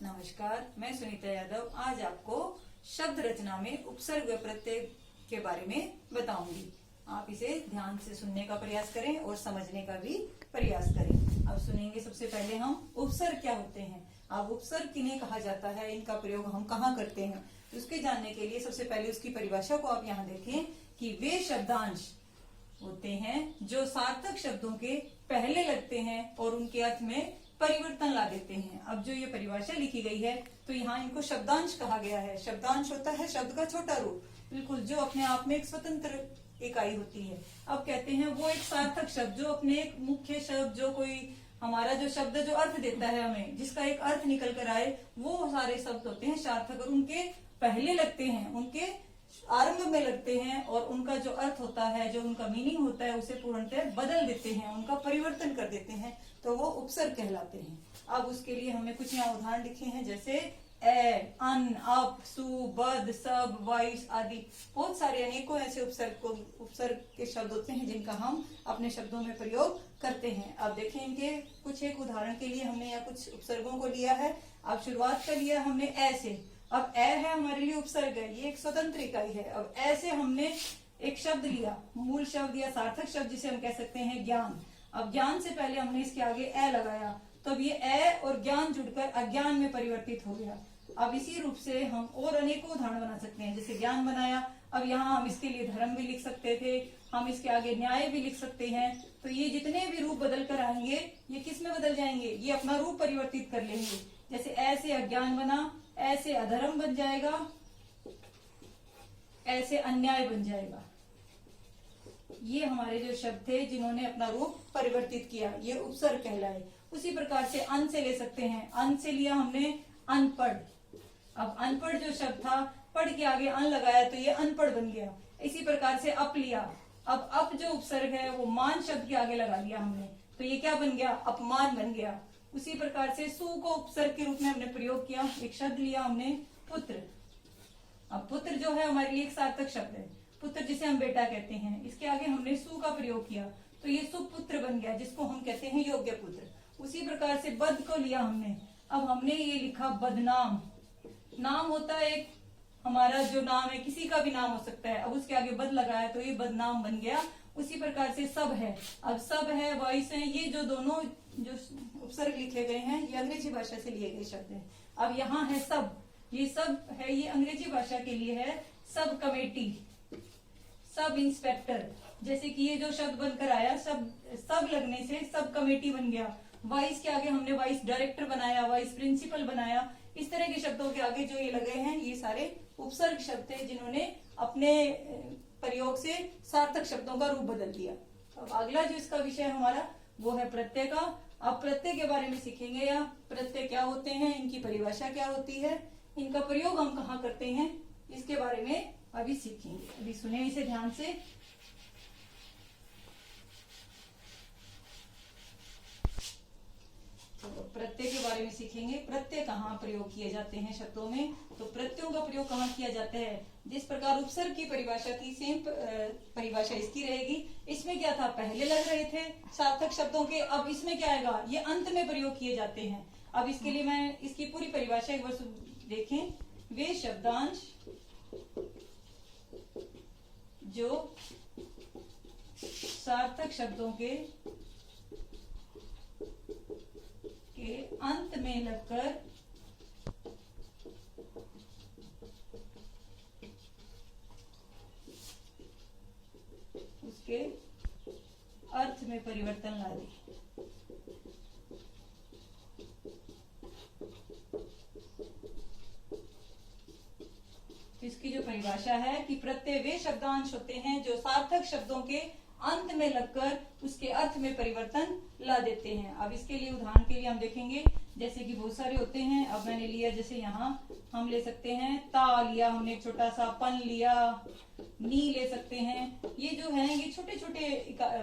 नमस्कार, मैं सुनीता यादव आज आपको शब्द रचना में उपसर्ग व प्रत्यय के बारे में बताऊंगी। आप इसे ध्यान से सुनने का प्रयास करें और समझने का भी प्रयास करें। अब सुनेंगे सबसे पहले हम उपसर्ग क्या होते हैं। अब उपसर्ग किन्हें कहा जाता है, इनका प्रयोग हम कहाँ करते हैं, उसके जानने के लिए सबसे पहले उसकी परिभाषा को आप यहाँ देखें कि वे शब्दांश होते हैं जो सार्थक शब्दों के पहले लगते हैं और उनके अर्थ में परिवर्तन ला देते हैं। अब जो ये परिभाषा लिखी गई है तो यहाँ इनको शब्दांश कहा गया है। शब्दांश होता है शब्द का छोटा रूप, बिल्कुल जो अपने आप में एक स्वतंत्र इकाई होती है। अब कहते हैं वो एक सार्थक शब्द जो अपने एक मुख्य शब्द, जो कोई हमारा जो शब्द जो अर्थ देता है हमें, जिसका एक अर्थ निकल कर आए, वो सारे शब्द होते हैं सार्थक और उनके पहले लगते हैं, उनके आरंभ में लगते हैं और उनका जो अर्थ होता है, जो उनका मीनिंग होता है, उसे पूर्णतः बदल देते हैं, उनका परिवर्तन कर देते हैं, तो वो उपसर्ग कहलाते हैं। अब उसके लिए हमने कुछ यहाँ उदाहरण लिखे हैं, जैसे ए, अन, अप, सु, बद, सब, वाइस आदि बहुत सारे अनेकों ऐसे उपसर्ग के शब्द होते हैं जिनका हम अपने शब्दों में प्रयोग करते हैं। अब देखें इनके कुछ एक उदाहरण के लिए हमने यहाँ कुछ उपसर्गों को लिया है। अब शुरुआत कर लिया हमने ए से। अब ए है हमारे लिए उपसर्ग है, ये एक स्वतंत्र इकाई है। अब ए से हमने एक शब्द लिया, मूल शब्द या सार्थक शब्द जिसे हम कह सकते हैं ज्ञान। अब ज्ञान से पहले हमने इसके आगे ए लगाया, तो अब ये ए और ज्ञान जुड़कर अज्ञान में परिवर्तित हो गया। अब इसी रूप से हम और अनेकों उदाहरण बना सकते हैं, जैसे ज्ञान बनाया। अब यहाँ हम इसके लिए धर्म भी लिख सकते थे, हम इसके आगे न्याय भी लिख सकते हैं। तो ये जितने भी रूप बदल कर आएंगे ये किस में बदल जाएंगे, ये अपना रूप परिवर्तित कर लेंगे। जैसे ऐसे अज्ञान बना, ऐसे अधर्म बन जाएगा, ऐसे अन्याय बन जाएगा। ये हमारे जो शब्द थे जिन्होंने अपना रूप परिवर्तित किया, ये उपसर्ग कहलाए। उसी प्रकार से अन से ले सकते हैं। अन से लिया हमने अनपढ़। अब अनपढ़ जो शब्द था, पढ़ के आगे अन लगाया तो ये अनपढ़ बन गया। इसी प्रकार से अप लिया। अब अप जो उपसर्ग है वो मान शब्द के आगे लगा लिया हमने, तो ये क्या बन गया, अपमान बन गया। उसी प्रकार से सु को उपसर्ग के रूप में हमने प्रयोग किया। एक शब्द लिया हमने पुत्र। अब पुत्र जो है हमारे लिए एक सार्थक शब्द है, पुत्र जिसे हम बेटा कहते हैं, इसके आगे हमने सु का प्रयोग किया तो ये सुपुत्र बन गया, जिसको हम कहते हैं योग्य पुत्र। उसी प्रकार से बद को लिया हमने। अब हमने ये लिखा बदनाम। नाम होता है एक हमारा जो नाम है, किसी का भी नाम हो सकता है, अब उसके आगे बद लगाया तो ये बदनाम बन गया। उसी प्रकार से सब है। अब सब है, वॉइस है, ये जो दोनों जो उपसर्ग लिखे गए हैं ये अंग्रेजी भाषा से लिए गए शब्द हैं। अब यहाँ है सब, ये सब है, ये अंग्रेजी भाषा के लिए है सब कमेटी, सब इंस्पेक्टर। जैसे कि ये जो शब्द बनकर आया, सब लगने से सब कमेटी बन गया। वाइस के आगे हमने वाइस डायरेक्टर बनाया, वाइस प्रिंसिपल बनाया। इस तरह के शब्दों के आगे जो ये लगे हैं ये सारे उपसर्ग शब्द थे जिन्होंने अपने प्रयोग से सार्थक शब्दों का रूप बदल दिया। अब अगला जो इसका विषय हमारा वो है प्रत्यय का। अब प्रत्यय के बारे में सीखेंगे, या प्रत्यय क्या होते हैं, इनकी परिभाषा क्या होती है, इनका प्रयोग हम कहाँ करते हैं, इसके बारे में अभी सीखेंगे। अभी सुने इसे ध्यान से। तो प्रत्यय के बारे में सीखेंगे। प्रत्यय कहाँ प्रयोग किए जाते हैं शब्दों में, तो प्रत्ययों का प्रयोग कहाँ किया जाता है। जिस प्रकार उपसर्ग की परिभाषा थी, सेम परिभाषा इसकी रहेगी। इसमें क्या था, पहले लग रहे थे सार्थक शब्दों के, अब इसमें क्या आएगा, ये अंत में प्रयोग किए जाते हैं। अब इसके लिए मैं इसकी पूरी परिभाषा एक बार देखें। वे शब्दांश जो सार्थक शब्दों के अंत में लगकर उसके अर्थ में परिवर्तन ला दे। इसकी जो परिभाषा है कि प्रत्यय वे शब्दांश होते हैं जो सार्थक शब्दों के अंत में लगकर उसके अर्थ में परिवर्तन ला देते हैं। अब इसके लिए उदाहरण के लिए हम देखेंगे, जैसे कि बहुत सारे होते हैं। अब मैंने लिया, जैसे यहाँ हम ले सकते हैं ता लिया हमने, एक छोटा सा पन लिया, नी ले सकते हैं। ये जो है ये छोटे छोटे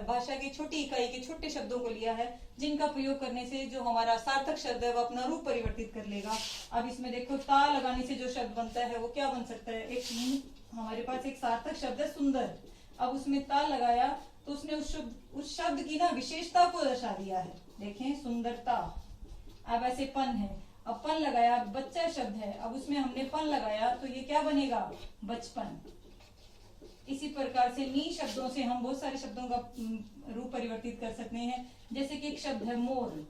भाषा की छोटी इकाई के छोटे शब्दों को लिया है, जिनका प्रयोग करने से जो हमारा सार्थक शब्द है वो अपना रूप परिवर्तित कर लेगा। अब इसमें देखो ता लगाने से जो शब्द बनता है वो क्या बन सकता है, एक हमारे पास एक सार्थक शब्द है सुंदर। अब उसमें ता लगाया तो उसने उस शब्द की ना विशेषता को दर्शा दिया है। देखें सुंदरता। अब ऐसे पन है, अब पन लगाया, बच्चा शब्द है, अब उसमें हमने पन लगाया तो ये क्या बनेगा, बचपन। इसी प्रकार से नी शब्दों से हम बहुत सारे शब्दों का रूप परिवर्तित कर सकते हैं। जैसे कि एक शब्द है मोर,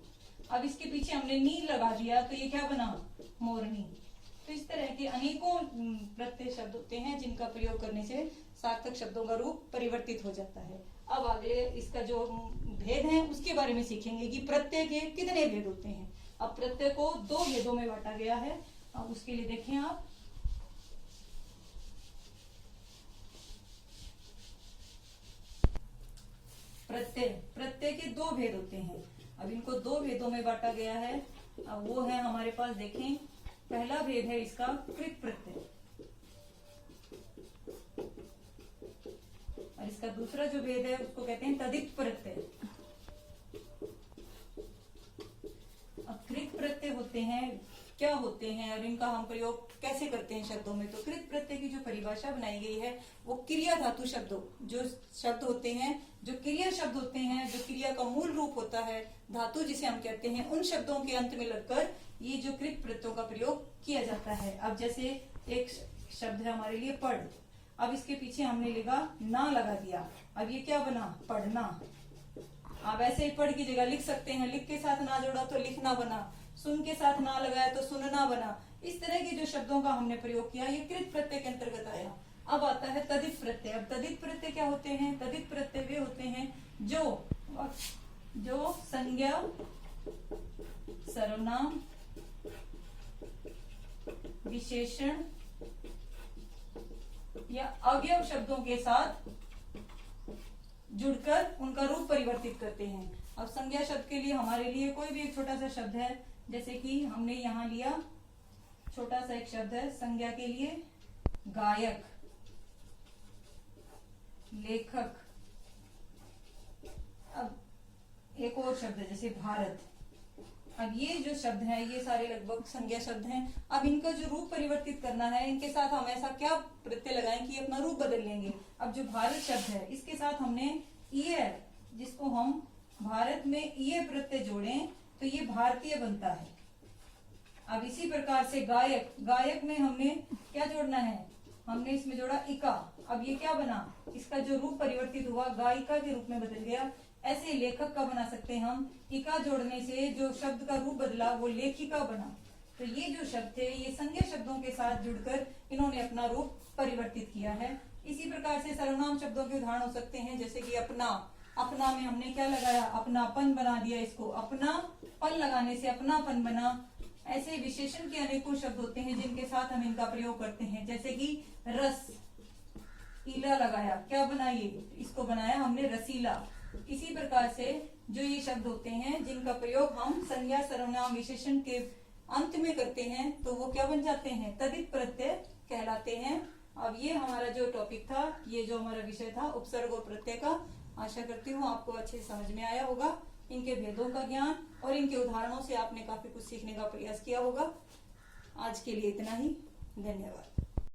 अब इसके पीछे हमने नी लगा दिया तो ये क्या बना, मोरनी। तो इस तरह के अनेकों प्रत्यय शब्द होते हैं जिनका प्रयोग करने से सार्थक शब्दों का रूप परिवर्तित हो जाता है। अब आगे इसका जो भेद है उसके बारे में सीखेंगे कि प्रत्यय के कितने भेद होते हैं। अब प्रत्यय को 2 भेदों में बांटा गया है। अब उसके लिए देखें आप, प्रत्यय के 2 भेद होते हैं। अब इनको 2 भेदों में बांटा गया है। अब वो है हमारे पास, देखें, पहला भेद है इसका कृत प्रत्यय, और इसका दूसरा जो भेद है उसको कहते हैं तदित प्रत्यय। अब कृत प्रत्यय होते हैं, क्या होते हैं और इनका हम प्रयोग कैसे करते हैं शब्दों में। तो कृत प्रत्यय की जो परिभाषा बनाई गई है वो क्रिया धातु शब्दों, जो शब्द होते हैं, जो क्रिया शब्द होते हैं, जो क्रिया का मूल रूप होता है, धातु जिसे हम कहते हैं, उन शब्दों के अंत में लगकर ये जो कृत प्रत्ययों का प्रयोग किया जाता है। अब जैसे एक शब्द है हमारे लिए पढ़, अब इसके पीछे हमने लिखा ना लगा दिया, अब ये क्या बना, पढ़ना। आप ऐसे ही पढ़ की जगह लिख सकते हैं, लिख के साथ ना जोड़ा तो लिखना बना, सुन के साथ ना लगाया तो सुनना बना। इस तरह के जो शब्दों का हमने प्रयोग किया ये कृत प्रत्यय के अंतर्गत आया। अब आता है तदित प्रत्यय। अब तदित प्रत्यय क्या होते हैं, तदित प्रत्यय वे होते हैं जो संज्ञा, सर्वनाम, विशेषण या अवयव शब्दों के साथ जुड़कर उनका रूप परिवर्तित करते हैं। अब संज्ञा शब्द के लिए हमारे लिए कोई भी एक छोटा सा शब्द है, जैसे कि हमने यहाँ लिया छोटा सा एक शब्द है संज्ञा के लिए, गायक, लेखक। अब एक और शब्द है जैसे भारत। अब ये जो शब्द है ये सारे लगभग संज्ञा शब्द हैं। अब इनका जो रूप परिवर्तित करना है, इनके साथ हम ऐसा क्या प्रत्यय लगाएं कि अपना रूप बदल लेंगे। अब जो भारत शब्द है इसके साथ हमने ये, जिसको हम भारत में ये प्रत्यय जोड़ें तो ये भारतीय बनता है। अब इसी प्रकार से गायक, गायक में हमने क्या जोड़ना है, हमने इसमें जोड़ा इका, अब ये क्या बना, इसका जो रूप परिवर्तित हुआ गायिका के रूप में बदल गया। ऐसे लेखक का बना सकते हैं हम, इका जोड़ने से जो शब्द का रूप बदला वो लेखिका बना। तो ये जो शब्द थे ये संज्ञा शब्दों के साथ जुड़कर इन्होंने अपना रूप परिवर्तित किया है। इसी प्रकार से सर्वनाम शब्दों के उदाहरण हो सकते हैं, जैसे कि अपना, अपना में हमने क्या लगाया, अपनापन बना दिया इसको, अपना पन लगाने से अपनापन बना। ऐसे विशेषण के अनेकों शब्द होते हैं जिनके साथ हम इनका प्रयोग करते हैं, जैसे कि रस, ईला लगाया, क्या बना ये, इसको बनाया हमने रसीला। इसी प्रकार से जो ये शब्द होते हैं जिनका प्रयोग हम संज्ञा, सर्वनाम, विशेषण के अंत में करते हैं तो वो क्या बन जाते हैं, तदित प्रत्यय कहलाते हैं। अब ये हमारा जो टॉपिक था, ये जो हमारा विषय था उपसर्ग और प्रत्यय का, आशा करती हूँ आपको अच्छे समझ में आया होगा। इनके भेदों का ज्ञान और इनके उदाहरणों से आपने काफी कुछ सीखने का प्रयास किया होगा। आज के लिए इतना ही, धन्यवाद।